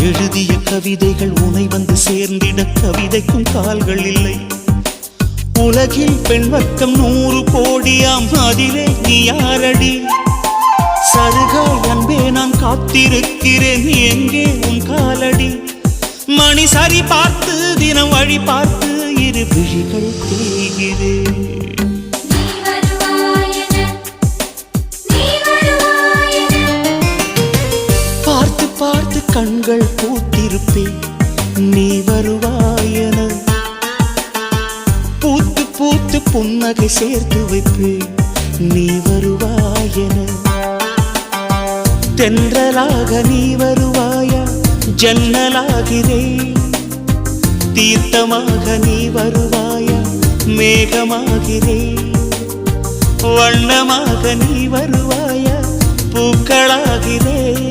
எழுதிய கவிதைகள் உனை வந்து சேர்ந்திட கவிதைக்கும் கால்கள் இல்லை. உலகில் பெண் வர்க்கம் 100 கோடியாம், அதிலே நீ யாரடி? சருகாய் அன்பே நான் காத்திருக்கிறேன், எங்கே உன் காலடி? மணி சரி பார்த்து தினம் வழி பார்த்து இரு விழிகள் தேய்கிறேன். பார்த்து பார்த்து கண்கள் பூத்திருப்பேன், நீ வருவாயென. பூத்து பூத்து புன்னகை சேர்த்து வைப்பேன், நீ வருவாயென. தென்றலாக நீ வருவாயா? ஜன்னலாகிறேன். தீர்த்தமாக நீ வருவாயா? மேகமாகிறேன். வண்ணமாக நீ வருவாயா? பூக்களாகிறேன்.